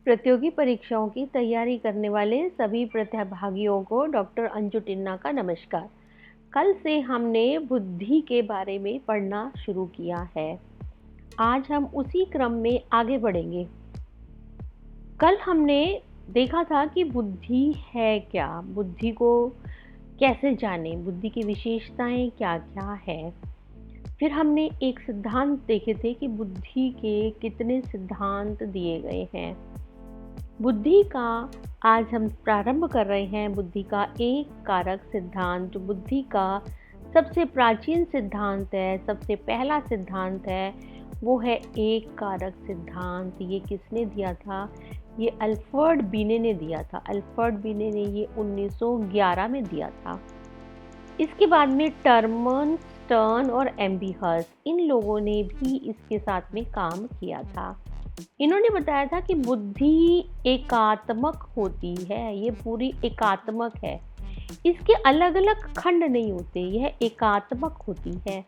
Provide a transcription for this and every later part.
प्रतियोगी परीक्षाओं की तैयारी करने वाले सभी प्रतिभागियों को डॉक्टर अंजू टिन्ना का नमस्कार। कल से हमने बुद्धि के बारे में पढ़ना शुरू किया है। आज हम उसी क्रम में आगे बढ़ेंगे। कल हमने देखा था कि बुद्धि है क्या, बुद्धि को कैसे जाने, बुद्धि की विशेषताएं क्या क्या है। फिर हमने एक सिद्धांत देखे थे कि बुद्धि के कितने सिद्धांत दिए गए हैं। बुद्धि का आज हम प्रारंभ कर रहे हैं। बुद्धि का एक कारक सिद्धांत, जो बुद्धि का सबसे प्राचीन सिद्धांत है, सबसे पहला सिद्धांत है, वो है एक कारक सिद्धांत। ये किसने दिया था? ये अल्फ्रेड बिने ने दिया था। अल्फ्रेड बिने ने ये 1911 में दिया था। इसके बाद में टर्मन, स्टर्न और एम्बिहर्स्ट, इन लोगों ने भी इसके साथ में काम किया था। इन्होंने बताया था कि बुद्धि एकात्मक होती है, ये पूरी एकात्मक है, इसके अलग अलग खंड नहीं होते, यह एकात्मक होती है।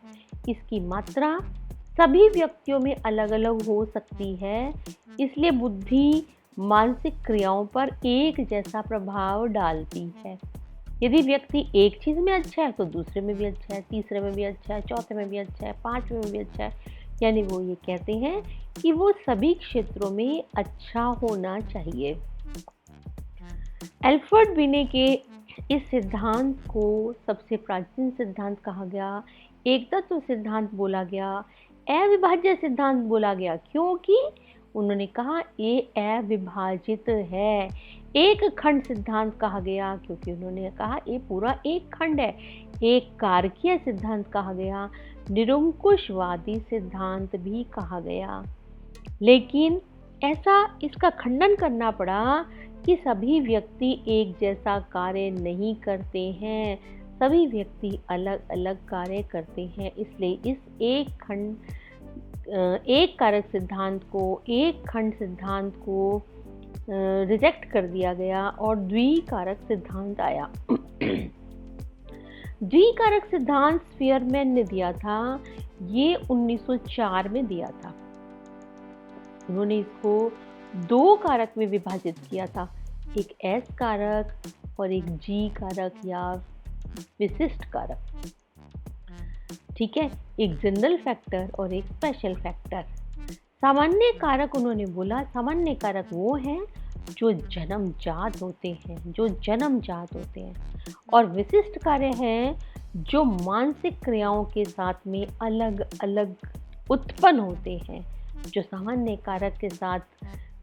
इसकी मात्रा सभी व्यक्तियों में अलग अलग हो सकती है, इसलिए बुद्धि मानसिक क्रियाओं पर एक जैसा प्रभाव डालती है। यदि व्यक्ति एक चीज़ में अच्छा है तो दूसरे में भी अच्छा है, तीसरे में भी अच्छा है, चौथे में भी अच्छा है, पांचवें में भी अच्छा है। यानी वो ये कहते हैं कि वो सभी क्षेत्रों में अच्छा होना चाहिए। अल्फ्रेड बिने के इस सिद्धांत को सबसे प्राचीन सिद्धांत कहा गया, एक तत्व सिद्धांत बोला गया, अविभाज्य सिद्धांत बोला गया, क्योंकि उन्होंने कहा ये अविभाजित है। एक खंड सिद्धांत कहा गया क्योंकि उन्होंने कहा ये पूरा एक खंड है। एक कारकीय सिद्धांत कहा गया, निरंकुशवादी सिद्धांत भी कहा गया। लेकिन ऐसा इसका खंडन करना पड़ा कि सभी व्यक्ति एक जैसा कार्य नहीं करते हैं, सभी व्यक्ति अलग अलग कार्य करते हैं। इसलिए इस एक कारक सिद्धांत को, एक खंड सिद्धांत को रिजेक्ट कर दिया गया और द्विकारक सिद्धांत आया। द्विकारक सिद्धांत स्पीयरमैन ने दिया था, ये 1904 में दिया था। उन्होंने इसको दो कारक में विभाजित किया था, एक एस कारक और एक जी कारक या विशिष्ट कारक। ठीक है, एक जनरल फैक्टर और एक स्पेशल फैक्टर। सामान्य कारक उन्होंने बोला, सामान्य कारक वो हैं जो जन्मजात होते हैं, जो जन्मजात होते हैं, और विशिष्ट कार्य हैं जो मानसिक क्रियाओं के साथ में अलग अलग उत्पन्न होते हैं, जो सामान्य कारक के साथ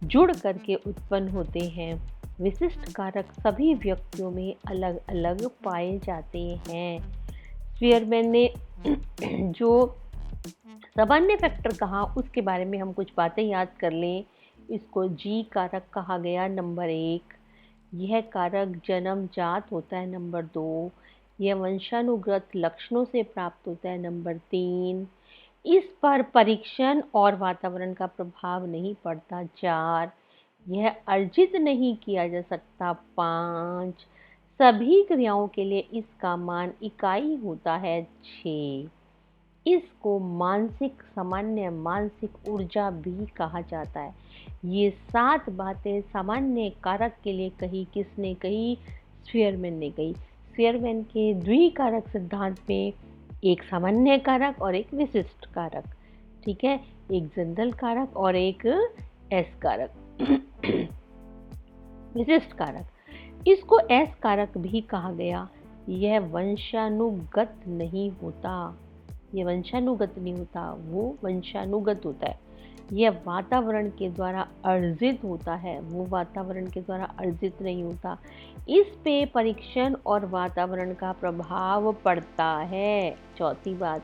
जुड़ करके उत्पन्न होते हैं। विशिष्ट कारक सभी व्यक्तियों में अलग अलग पाए जाते हैं। स्पीयरमैन ने जो सामान्य फैक्टर कहा उसके बारे में हम कुछ बातें याद कर लें। इसको जी कारक कहा गया, नंबर 1। यह कारक जन्मजात होता है, नंबर 2। यह वंशानुगत लक्षणों से प्राप्त होता है, नंबर 3। इस पर परीक्षण और वातावरण का प्रभाव नहीं पड़ता, 4। यह अर्जित नहीं किया जा सकता, 5। सभी क्रियाओं के लिए इसका मान इकाई होता है, 6। इसको मानसिक सामान्य मानसिक ऊर्जा भी कहा जाता है। ये 7 बातें सामान्य कारक के लिए कही, किसने कही? स्पीयरमैन ने कही। स्पीयरमैन के द्विकारक सिद्धांत में एक सामान्य कारक और एक विशिष्ट कारक, ठीक है, एक जनरल कारक और एक एस कारक। विशिष्ट कारक, इसको एस कारक भी कहा गया। यह वंशानुगत नहीं होता, यह वंशानुगत नहीं होता, वो वंशानुगत होता है। यह वातावरण के द्वारा अर्जित होता है, वो वातावरण के द्वारा अर्जित नहीं होता। इस पे परीक्षण और वातावरण का प्रभाव पड़ता है। चौथी बात,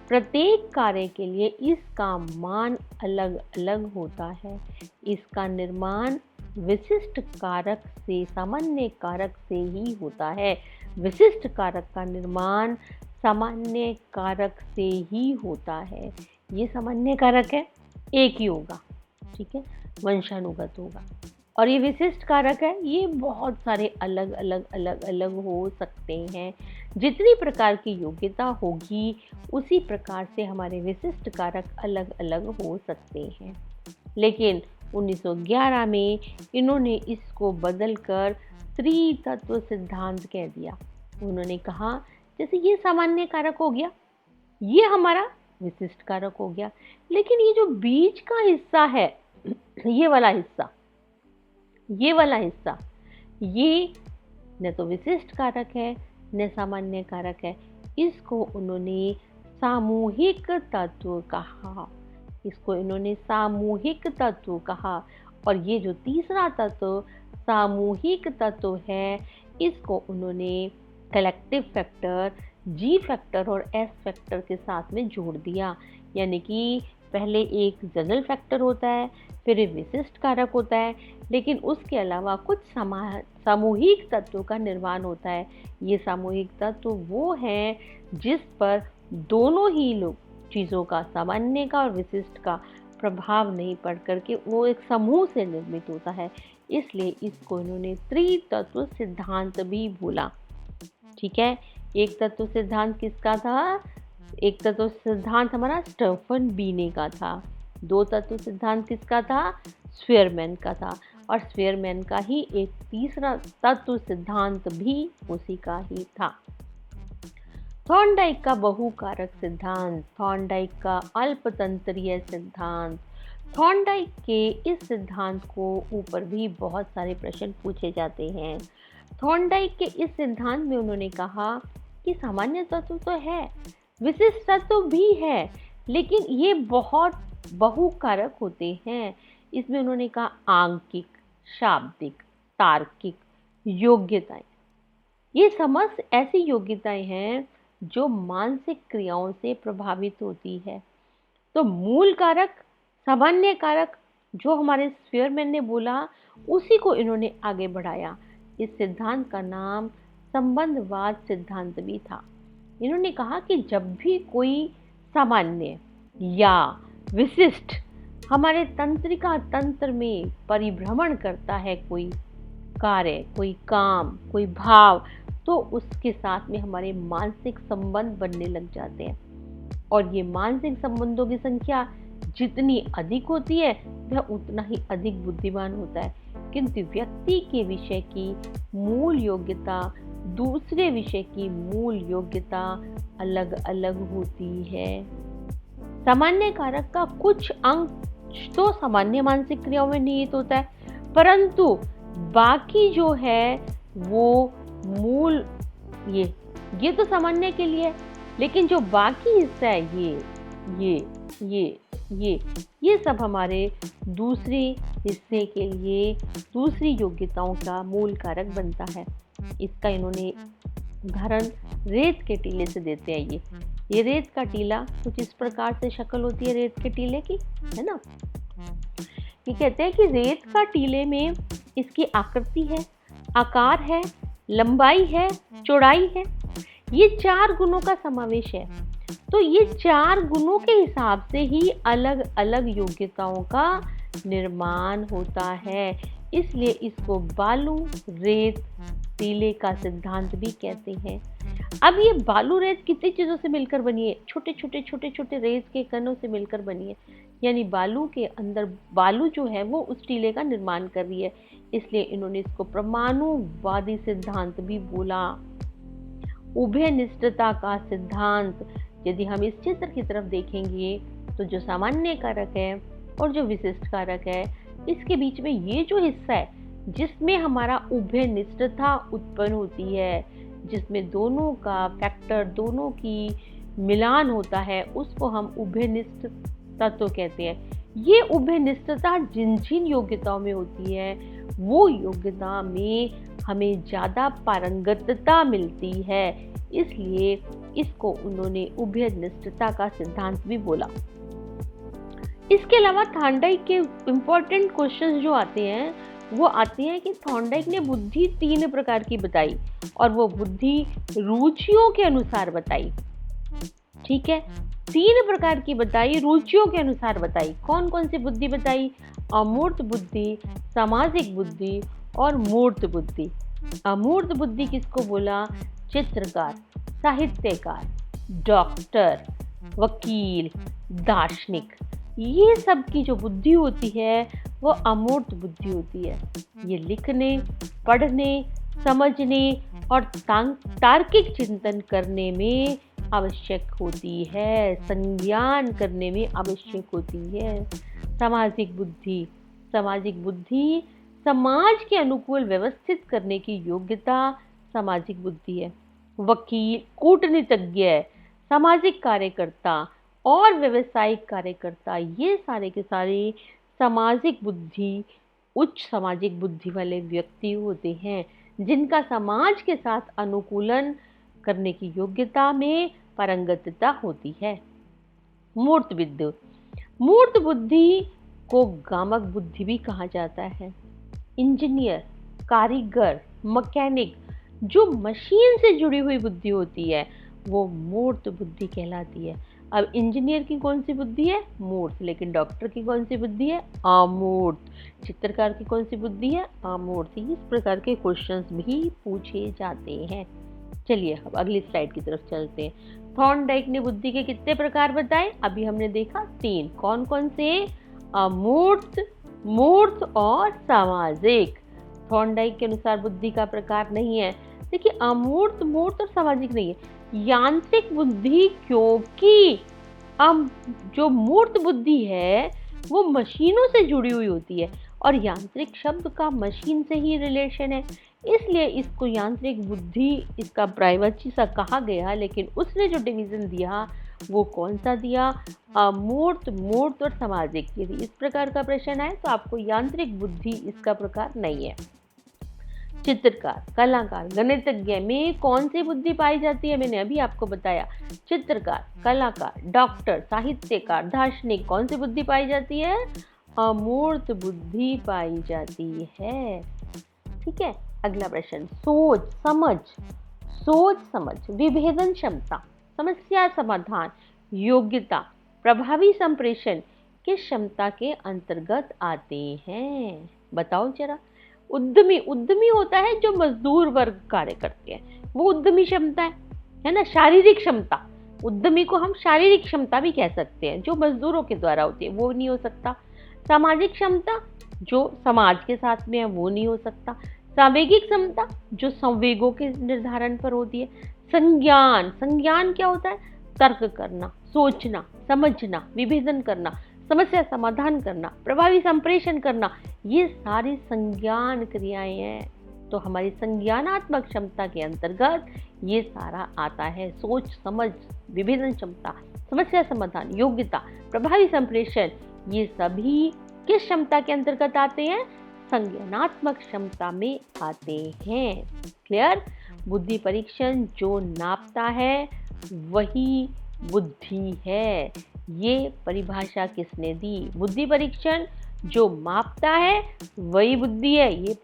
प्रत्येक कार्य के लिए इसका मान अलग अलग होता है। इसका निर्माण विशिष्ट कारक से, सामान्य कारक से ही होता है। विशिष्ट कारक का निर्माण सामान्य कारक से ही होता है। ये सामान्य कारक है, एक ही होगा, ठीक है, वंशानुगत होगा। और ये विशिष्ट कारक है, ये बहुत सारे अलग अलग हो सकते हैं। जितनी प्रकार की योग्यता होगी उसी प्रकार से हमारे विशिष्ट कारक अलग अलग हो सकते हैं। लेकिन 1911 में इन्होंने इसको बदलकर त्रितत्व सिद्धांत कह दिया। उन्होंने कहा जैसे ये सामान्य कारक हो गया, ये हमारा विशिष्ट कारक हो गया, लेकिन ये जो बीच का हिस्सा है, ये वाला हिस्सा, ये न तो विशिष्ट कारक है न सामान्य कारक है। इसको उन्होंने सामूहिक तत्व कहा। और ये जो तीसरा तत्व सामूहिक तत्व है, इसको उन्होंने कलेक्टिव फैक्टर, जी फैक्टर और एस फैक्टर के साथ में जोड़ दिया। यानी कि पहले एक जनरल फैक्टर होता है, फिर एक विशिष्ट कारक होता है, लेकिन उसके अलावा कुछ सामूहिक तत्वों का निर्माण होता है। ये सामूहिक तत्व वो हैं जिस पर दोनों ही चीज़ों का, सामान्य का और विशिष्ट का प्रभाव नहीं पड़ करके वो एक समूह से निर्मित होता है। इसलिए इसको इन्होंने त्रितत्व सिद्धांत भी बोला। ठीक है, एक तत्व सिद्धांत किसका था? एक तत्व सिद्धांत हमारा स्टेफन बीने का था। दो तत्व सिद्धांत किसका था? स्पीयरमैन का था। और स्पीयरमैन का ही एक तीसरा तत्व सिद्धांत भी उसी का ही था। थॉर्नडाइक का बहुकारक सिद्धांत, थॉर्नडाइक का अल्पतंत्रीय सिद्धांत। थॉर्नडाइक के इस सिद्धांत को ऊपर भी बहुत सारे प्रश्न पूछे जाते हैं। थॉर्नडाइक के इस सिद्धांत में उन्होंने कहा कि सामान्य तत्व तो है, विशिष्ट तत्व भी है, लेकिन ये बहुत बहुकारक होते हैं। इसमें उन्होंने कहा आंकिक, शाब्दिक, तार्किक योग्यताएं। ये समस्त ऐसी योग्यताएं हैं जो मानसिक क्रियाओं से प्रभावित होती है। तो मूल कारक, सामान्य कारक जो हमारे स्पीयरमैन ने बोला, उसी को इन्होंने आगे बढ़ाया। इस सिद्धांत का नाम संबंधवाद सिद्धांत भी था। इन्होंने कहा कि जब भी कोई सामान्य या विशिष्ट हमारे तंत्रिका तंत्र में परिभ्रमण करता है, कोई कार्य, कोई काम, कोई भाव, तो उसके साथ में हमारे मानसिक संबंध बनने लग जाते हैं। और ये मानसिक संबंधों की संख्या जितनी अधिक होती है, वह उतना ही अधिक बुद्धिमान होता है। किंतु व्यक्ति के विषय की मूल योग्यता दूसरे विषय की मूल योग्यता अलग अलग होती है। सामान्य कारक का कुछ अंश तो सामान्य मानसिक क्रियाओं में निहित होता है, परंतु बाकी जो है वो मूल ये तो सामान्य के लिए, लेकिन जो बाकी हिस्सा है ये सब हमारे दूसरे हिस्से के लिए दूसरी योग्यताओं का मूल कारक बनता है। इसका इन्होंने उदाहरण रेत के टीले से देते हैं। ये रेत का टीला कुछ इस प्रकार से शक्ल होती है रेत के टीले की, है ना। ये कहते हैं कि रेत का टीले में इसकी आकृति है, आकार है, लंबाई है, चौड़ाई है, ये 4 गुणों का समावेश है। तो ये 4 गुणों के हिसाब से ही अलग अलग योग्यताओं का निर्माण होता है। इसलिए इसको बालू रेत टीले का सिद्धांत भी कहते हैं। अब ये बालू रेत कितनी चीजों से मिलकर बनी है? छोटे छोटे रेत के कणों से मिलकर बनी है। यानी बालू के अंदर बालू जो है वो उस टीले का निर्माण कर रही है। इसलिए इन्होंने इसको परमाणुवादी सिद्धांत भी बोला। उभयनिष्ठता का सिद्धांत, यदि हम इस चित्र की तरफ देखेंगे तो जो सामान्य कारक है और जो विशिष्ट कारक है, इसके बीच में ये जो हिस्सा है जिसमें हमारा उभयनिष्ठता उत्पन्न होती है, जिसमें दोनों का फैक्टर, दोनों की मिलान होता है, उसको हम उभयनिष्ठ तत्व कहते हैं। ये उभयनिष्ठता जिन जिन योग्यताओं में होती है, वो योग्यता में हमें ज़्यादा पारंगतता मिलती है। इसलिए इसको उन्होंने उभयनिष्ठता का सिद्धांत भी बोला। इसके अलावा थॉर्नडाइक के इम्पोर्टेंट क्वेश्चंस जो आते हैं वो आते हैं कि थॉर्नडाइक ने बुद्धि 3 प्रकार की बताई और वो बुद्धि रुचियों के अनुसार बताई। ठीक है, 3 प्रकार की बताई, रुचियों के अनुसार बताई। कौन कौन सी बुद्धि बताई? अमूर्त बुद्धि, सामाजिक बुद्धि और मूर्त बुद्धि। अमूर्त बुद्धि किसको बोला? चित्रकार, साहित्यकार, डॉक्टर, वकील, दार्शनिक। ये सब की जो बुद्धि होती है वो अमूर्त बुद्धि होती है। ये लिखने, पढ़ने, समझने और तार्किक चिंतन करने में आवश्यक होती है, संज्ञान करने में आवश्यक होती है। सामाजिक बुद्धि, सामाजिक बुद्धि समाज के अनुकूल व्यवस्थित करने की योग्यता सामाजिक बुद्धि है। वकील, कूटनीतिज्ञ, सामाजिक कार्यकर्ता और व्यवसायिक कार्यकर्ता, ये सारे के सारे सामाजिक बुद्धि, उच्च सामाजिक बुद्धि वाले व्यक्ति होते हैं, जिनका समाज के साथ अनुकूलन करने की योग्यता में पारंगतता होती है। मूर्त बुद्धि, मूर्त बुद्धि को गामक बुद्धि भी कहा जाता है। इंजीनियर, कारीगर, मैकेनिक, जो मशीन से जुड़ी हुई बुद्धि होती है वो मूर्त बुद्धि कहलाती है। अब इंजीनियर की कौन सी बुद्धि है? मूर्त। लेकिन डॉक्टर की कौन सी बुद्धि है? अमूर्त। चित्रकार की कौन सी बुद्धि है? अमूर्त। इस प्रकार के क्वेश्चंस भी पूछे जाते हैं। चलिए अब अगली स्लाइड की तरफ चलते हैं। थॉर्नडाइक ने बुद्धि के कितने प्रकार बताए? अभी हमने देखा 3। कौन कौन से? अमूर्त, मूर्त और सामाजिक। थॉर्नडाइक के अनुसार बुद्धि का प्रकार नहीं है। देखिए, अमूर्त, मूर्त और सामाजिक नहीं है, यांत्रिक बुद्धि, क्योंकि जो मूर्त बुद्धि है वो मशीनों से जुड़ी हुई होती है और यांत्रिक शब्द का मशीन से ही रिलेशन है, इसलिए इसको यांत्रिक बुद्धि, इसका प्राइवेसी सा कहा गया। लेकिन उसने जो डिवीजन दिया वो कौन सा दिया? अमूर्त, मूर्त और सामाजिक। यदि इस प्रकार का प्रश्न आए तो आपको यांत्रिक बुद्धि इसका प्रकार नहीं है। चित्रकार, कलाकार, गणितज्ञ में कौन सी बुद्धि पाई जाती है? मैंने अभी आपको बताया। चित्रकार, कलाकार, डॉक्टर, साहित्यकार, दार्शनिक, कौन सी बुद्धि पाई जाती है? अमूर्त बुद्धि पाई जाती है। ठीक है, अगला प्रश्न, सोच समझ, सोच समझ, विभेदन क्षमता, समस्या समाधान, योग्यता, प्रभावी संप्रेषण किस क्षमता के अंतर्गत आते हैं? बताओ जरा। उद्यमी, उद्यमी होता है जो मजदूर वर्ग कार्य करते हैं, वो उद्यमी क्षमता है ना। शारीरिक क्षमता, उद्यमी को हम शारीरिक क्षमता भी कह सकते हैं, जो मजदूरों के द्वारा होती है, वो नहीं हो सकता। सामाजिक क्षमता, जो समाज के साथ में है, वो नहीं हो सकता। सांवेगिक क्षमता, जो संवेगों के निर्धारण पर होती है। संज्ञान, संज्ञान क्या होता है? तर्क करना, सोचना, समझना, विभेदन करना, समस्या समाधान करना, प्रभावी संप्रेषण करना, ये सारी संज्ञान क्रियाएं हैं। तो हमारी संज्ञानात्मक क्षमता के अंतर्गत ये सारा आता है। सोच समझ, विभेदन क्षमता, समस्या समाधान, योग्यता, प्रभावी संप्रेषण, ये सभी किस क्षमता के अंतर्गत आते हैं? संज्ञानात्मक क्षमता में आते हैं। क्लियर? बुद्धि परीक्षण जो नापता है वही बुद्धि है। ये परिभाषा किसने दी? बुद्धि परीक्षण जो मापता है वही बुद्धि है। ये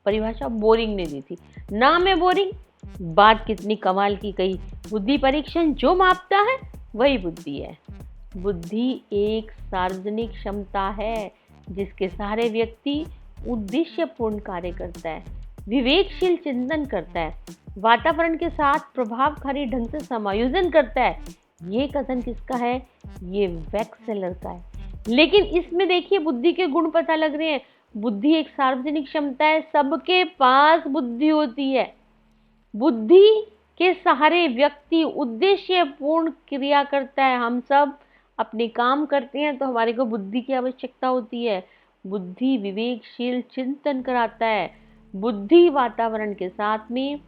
परिभाषा बोरिंग ने दी थी। नाम है बोरिंग, बात कितनी कमाल की कही। बुद्धि परीक्षण जो मापता है वही बुद्धि है। बुद्धि एक सार्वजनिक क्षमता है जिसके सहारे व्यक्ति उद्देश्यपूर्ण कार्य करता है, विवेकशील चिंतन करता है, वातावरण के साथ प्रभावकारी ढंग से समायोजन करता है। ये कथन किसका है? ये वैक्सेलर का है। लेकिन इसमें देखिए बुद्धि के गुण पता लग रहे हैं। बुद्धि एक सार्वजनिक क्षमता है, सबके पास बुद्धि होती है। बुद्धि के सहारे व्यक्ति उद्देश्यपूर्ण क्रिया करता है। हम सब अपने काम करते हैं तो हमारे को बुद्धि की आवश्यकता होती है। बुद्धि विवेकशील चिंतन कराता है। बुद्धि वातावरण के साथ में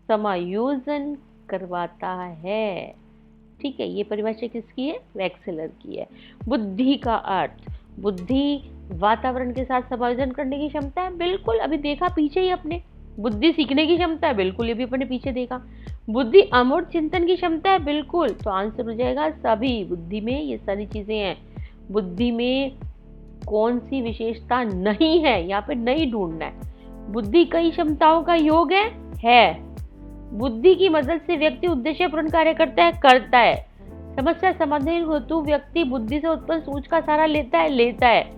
समायोजन करवाता है। ठीक है, ये परिभाषा किसकी है? वैक्सेलर की है। बुद्धि का अर्थ, बुद्धि वातावरण के साथ समायोजन करने की क्षमता है, बिल्कुल अभी देखा पीछे ही अपने। बुद्धि सीखने की क्षमता है, बिल्कुल ये भी अपने पीछे देखा। बुद्धि अमूर्त चिंतन की क्षमता है, बिल्कुल। तो आंसर हो जाएगा सभी। बुद्धि में ये सारी चीजें हैं। बुद्धि में कौन सी विशेषता नहीं है, यहाँ पे नहीं ढूंढना है। बुद्धि कई क्षमताओं का योग है। बुद्धि की मदद से व्यक्ति उद्देश्यपूर्ण कार्य करता है। समस्या समाधान हेतु व्यक्ति बुद्धि से उत्पन्न सोच का सहारा लेता है।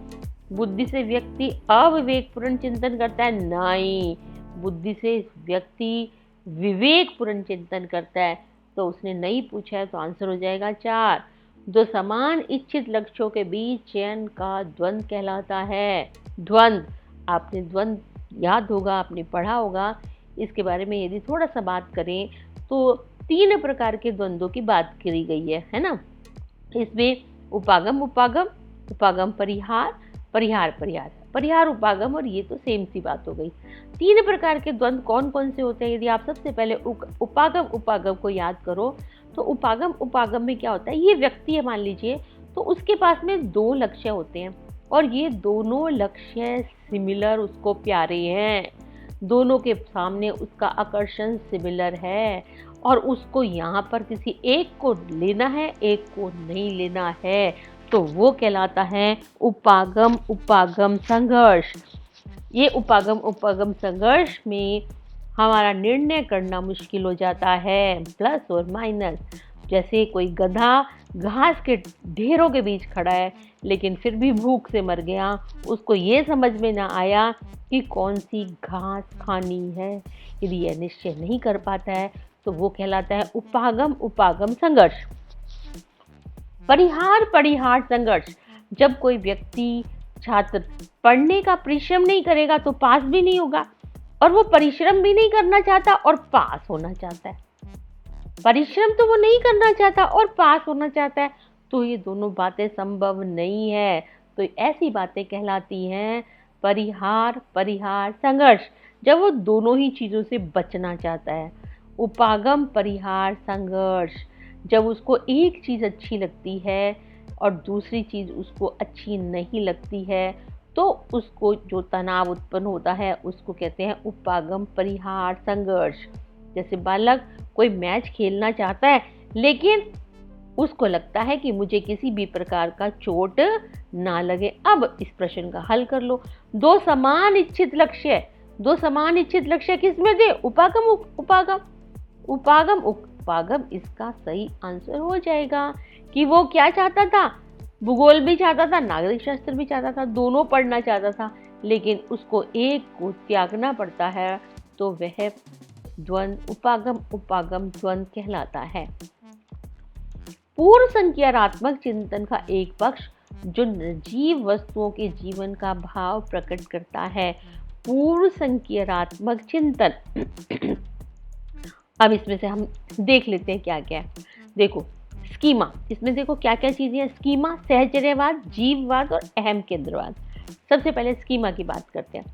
बुद्धि से व्यक्ति अविवेकपूर्ण चिंतन करता है, नहीं। बुद्धि से व्यक्ति विवेकपूर्ण चिंतन करता है। तो उसने नहीं पूछा है, तो आंसर हो जाएगा 4। दो समान इच्छित लक्ष्यों के बीच चयन का द्वंद्व कहलाता है। द्वंद्व, आपने द्वंद्व याद होगा, आपने पढ़ा होगा। इसके बारे में यदि थोड़ा सा बात करें तो 3 प्रकार के द्वंद्वों की बात करी गई है ना। इसमें उपागम उपागम, उपागम परिहार, परिहार परिहार, परिहार उपागम, और ये तो सेम सी बात हो गई। 3 प्रकार के द्वंद्व कौन कौन से होते हैं? यदि आप सबसे पहले उपागम उपागम को याद करो तो उपागम उपागम में क्या होता है, ये व्यक्ति है मान लीजिए, तो उसके पास में 2 लक्ष्य होते हैं और ये दोनों लक्ष्य सिमिलर, उसको प्यारे हैं, दोनों के सामने उसका आकर्षण सिमिलर है और उसको यहाँ पर किसी एक को लेना है, एक को नहीं लेना है, तो वो कहलाता है उपागम उपागम संघर्ष। ये उपागम उपागम संघर्ष में हमारा निर्णय करना मुश्किल हो जाता है, प्लस और माइनस। जैसे कोई गधा घास के ढेरों के बीच खड़ा है लेकिन फिर भी भूख से मर गया, उसको ये समझ में ना आया कि कौन सी घास खानी है। यदि यह निश्चय नहीं कर पाता है तो वो कहलाता है उपागम उपागम संघर्ष। परिहार परिहार संघर्ष, जब कोई व्यक्ति छात्र पढ़ने का परिश्रम नहीं करेगा तो पास भी नहीं होगा, और वो परिश्रम भी नहीं करना चाहता और पास होना चाहता है। परिश्रम तो वो नहीं करना चाहता और पास होना चाहता है, तो ये दोनों बातें संभव नहीं है। तो ऐसी बातें कहलाती हैं परिहार परिहार संघर्ष, जब वो दोनों ही चीज़ों से बचना चाहता है। उपागम परिहार संघर्ष, जब उसको एक चीज़ अच्छी लगती है और दूसरी चीज़ उसको अच्छी नहीं लगती है, तो उसको जो तनाव उत्पन्न होता है उसको कहते हैं उपागम परिहार संघर्ष। जैसे बालक कोई मैच खेलना चाहता है लेकिन उसको लगता है कि मुझे किसी भी प्रकार का चोट ना लगे। अब इस प्रश्न का हल कर लो। 2 समान इच्छित लक्ष्य, 2 समान इच्छित लक्ष्य किसमें थे? उपागम उपागम, उपागम उपागम इसका सही आंसर हो जाएगा कि वो क्या चाहता था, भूगोल भी चाहता था, नागरिक शास्त्र भी चाहता था, दोनों पढ़ना चाहता था, लेकिन उसको एक को त्यागना पड़ता है, तो वह द्वंद्व उपागम उपागम द्वंद्व कहलाता है। पूर्व संज्ञानात्मक चिंतन का एक पक्ष जो निर्जीव वस्तुओं के जीवन का भाव प्रकट करता है। पूर्व संज्ञानात्मक चिंतन अब इसमें से हम देख लेते हैं क्या क्या है। देखो स्कीमा, इसमें देखो क्या क्या चीजें हैं। स्कीमा, सहचर्यवाद, जीववाद और अहम केंद्रवाद। सबसे पहले स्कीमा की बात करते हैं।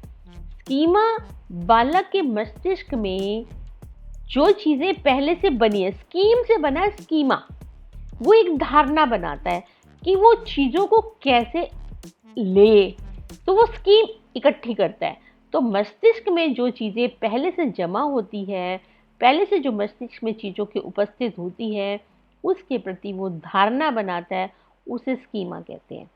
स्कीमा बालक के मस्तिष्क में जो चीजें पहले से बनी है, स्कीम से बना है स्कीमा, वो एक धारणा बनाता है कि वो चीजों को कैसे ले, तो वो स्कीम इकट्ठी करता है। तो मस्तिष्क में जो चीजें पहले से जमा होती है, पहले से जो मस्तिष्क में चीजों की उपस्थित होती है, उसके प्रति वो धारणा बनाता है, उसे स्कीमा कहते हैं।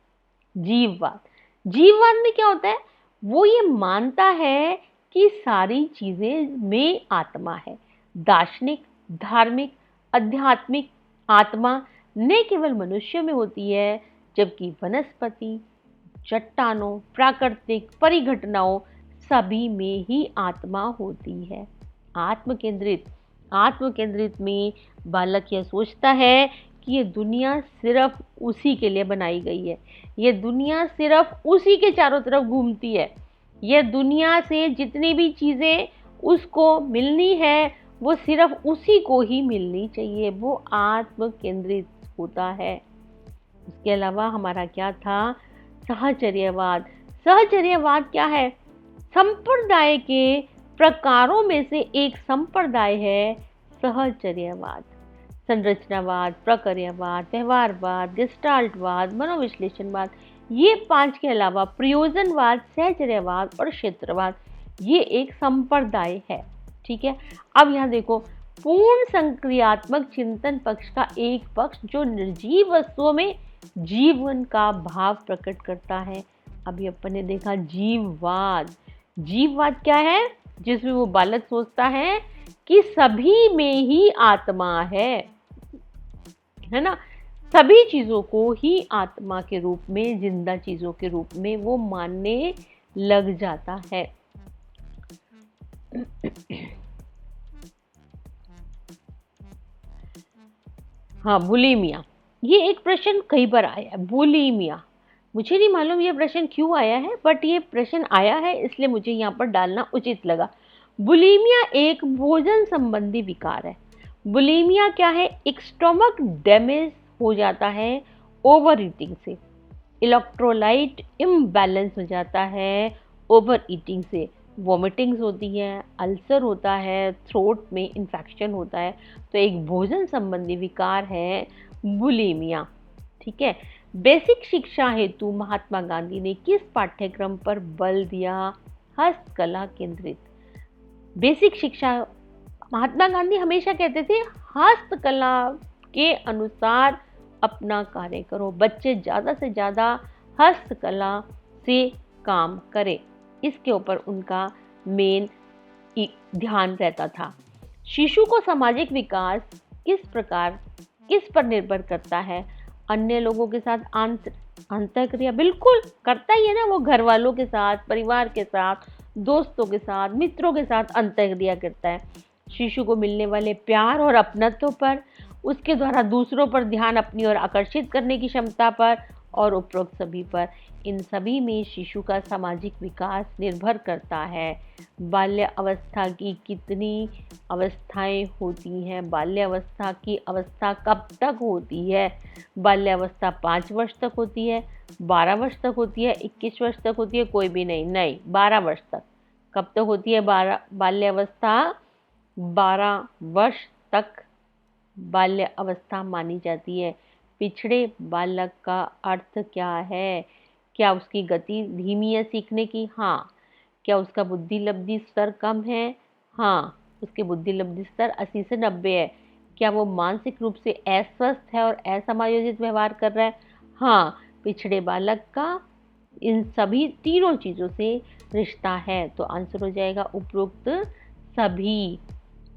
जीववाद, जीववाद में क्या होता है, वो ये मानता है कि सारी चीजें में आत्मा है। दार्शनिक, धार्मिक, आध्यात्मिक आत्मा न केवल मनुष्य में होती है, जबकि वनस्पति, चट्टानों, प्राकृतिक परिघटनाओं सभी में ही आत्मा होती है। आत्मकेंद्रित, आत्मकेंद्रित में बालक यह सोचता है कि ये दुनिया सिर्फ उसी के लिए बनाई गई है, ये दुनिया सिर्फ उसी के चारों तरफ घूमती है, ये दुनिया से जितनी भी चीज़ें उसको मिलनी है वो सिर्फ उसी को ही मिलनी चाहिए। वो आत्म केंद्रित होता है। इसके अलावा हमारा क्या था, सहचर्यवाद। सहचर्यवाद क्या है, संप्रदाय के प्रकारों में से एक संप्रदाय है सहचर्यवाद। संरचनावाद, प्रक्रियावाद, व्यवहारवाद, गेस्टाल्टवाद, मनोविश्लेषणवाद, ये 5 के अलावा प्रयोजनवाद, सहचर्यवाद और क्षेत्रवाद, ये एक संप्रदाय है। ठीक है। अब यहाँ देखो, पूर्ण संक्रियात्मक चिंतन पक्ष का एक पक्ष जो निर्जीव वस्तुओं में जीवन का भाव प्रकट करता है। अभी अपन ने देखा जीववाद। जीववाद क्या है, जिसमें वो बालक सोचता है कि सभी में ही आत्मा है ना, सभी चीजों को ही आत्मा के रूप में, जिंदा चीजों के रूप में वो मानने लग जाता है। हाँ, बुलिमिया। ये एक प्रश्न कई बार आया है, बुलिमिया। मुझे नहीं मालूम ये प्रश्न क्यों आया है, बट ये प्रश्न आया है इसलिए मुझे यहाँ पर डालना उचित लगा। बुलिमिया एक भोजन संबंधी विकार है। बुलिमिया क्या है? एक स्टमक डैमेज हो जाता है ओवर ईटिंग से, इलेक्ट्रोलाइट इम्बैलेंस हो जाता है ओवर ईटिंग से, वॉमिटिंग्स होती है, अल्सर होता है, थ्रोट में इन्फेक्शन होता है। तो एक भोजन संबंधी विकार है बुलिमिया। ठीक है। बेसिक शिक्षा हेतु महात्मा गांधी ने किस पाठ्यक्रम पर बल दिया? हस्तकला केंद्रित। बेसिक शिक्षा, महात्मा गांधी हमेशा कहते थे हस्तकला के अनुसार अपना कार्य करो, बच्चे ज़्यादा से ज़्यादा हस्तकला से काम करें, इसके ऊपर उनका मेन ध्यान रहता था। शिशु को सामाजिक विकास किस पर निर्भर करता है? अन्य लोगों के साथ अंतःक्रिया, बिल्कुल करता ही है ना, वो घर वालों के साथ, परिवार के साथ, दोस्तों के साथ, मित्रों के साथ अंतःक्रिया करता है। शिशु को मिलने वाले प्यार और अपनत्व पर, उसके द्वारा दूसरों पर ध्यान अपनी ओर आकर्षित करने की क्षमता पर और उपरोक्त सभी पर। इन सभी में शिशु का सामाजिक विकास निर्भर करता है। बाल्य अवस्था की कितनी अवस्थाएं होती हैं? बाल्य अवस्था की अवस्था कब तक होती है? बाल्य अवस्था 5 वर्ष तक होती है, 12 वर्ष तक होती है, 21 वर्ष तक होती है, कोई भी नहीं, 12 वर्ष तक। कब तक होती है बाल्य अवस्था? 12 वर्ष तक बाल्य अवस्था मानी जाती है। पिछड़े बालक का अर्थ क्या है? क्या उसकी गति धीमी है सीखने की? हाँ। क्या उसका बुद्धि लब्धि स्तर कम है? हाँ, उसके बुद्धि लब्धि स्तर 80 से 90 है। क्या वो मानसिक रूप से अस्वस्थ है और असमायोजित व्यवहार कर रहा है? हाँ, पिछड़े बालक का इन सभी तीनों चीज़ों से रिश्ता है। तो आंसर हो जाएगा उपरोक्त सभी।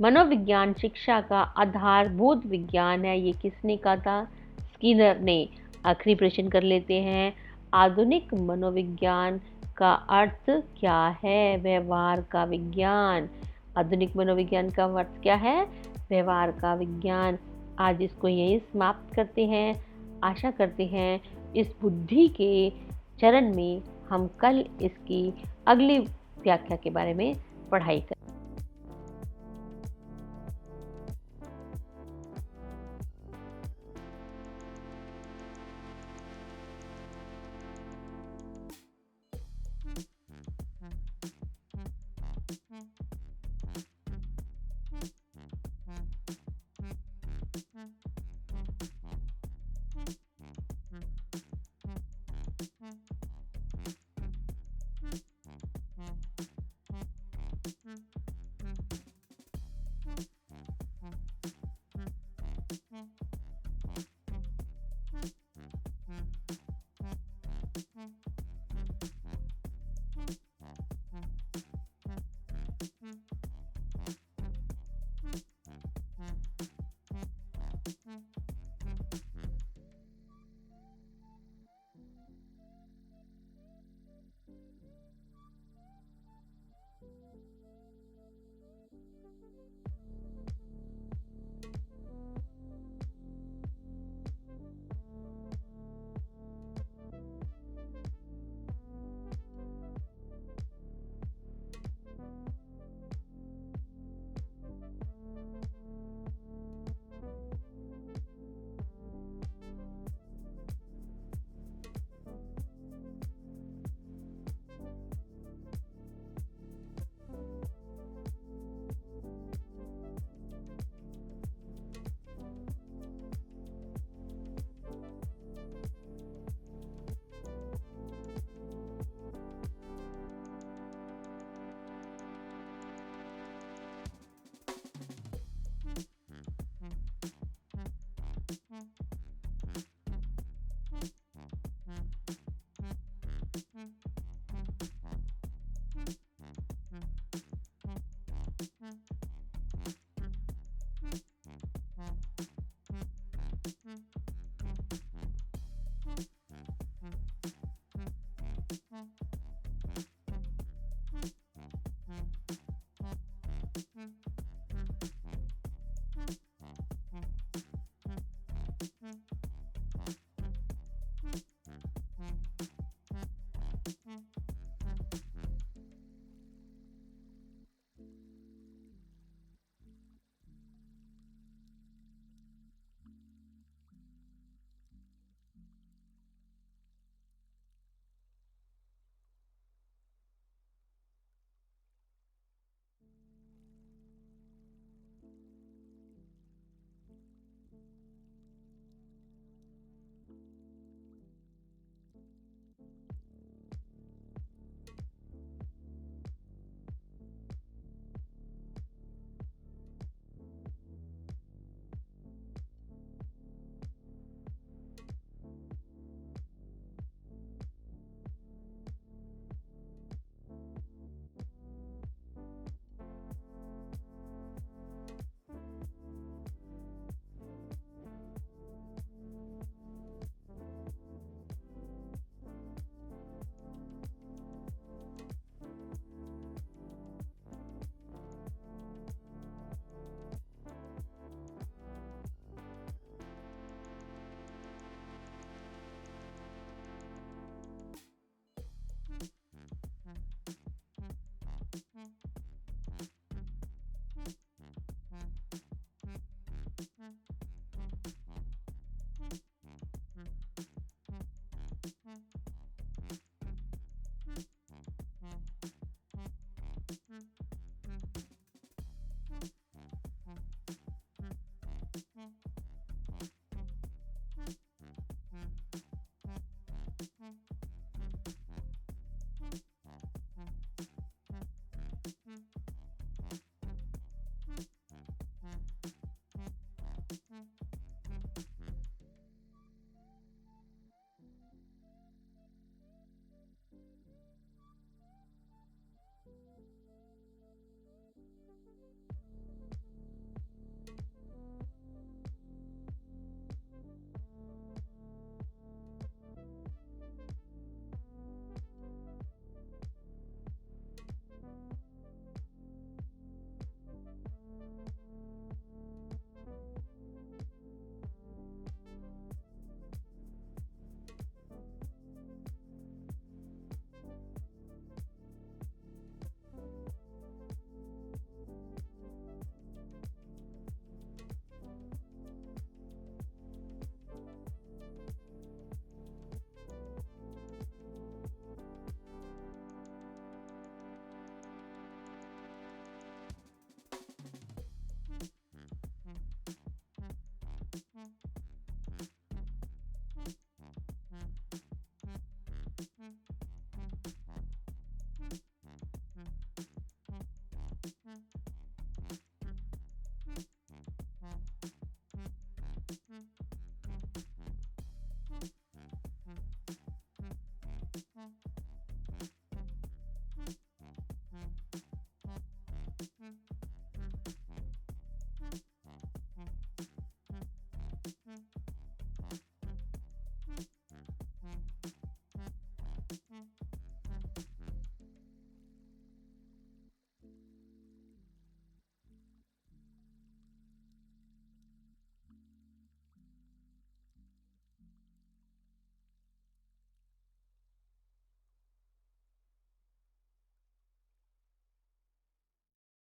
मनोविज्ञान शिक्षा का आधारभूत विज्ञान है, ये किसने कहा था? स्किनर ने। आखिरी प्रश्न कर लेते हैं। आधुनिक मनोविज्ञान का अर्थ क्या है? व्यवहार का विज्ञान। आधुनिक मनोविज्ञान का अर्थ क्या है? व्यवहार का विज्ञान। आज इसको यही समाप्त करते हैं। आशा करते हैं इस बुद्धि के चरण में हम कल इसकी अगली व्याख्या के बारे में पढ़ाई करें।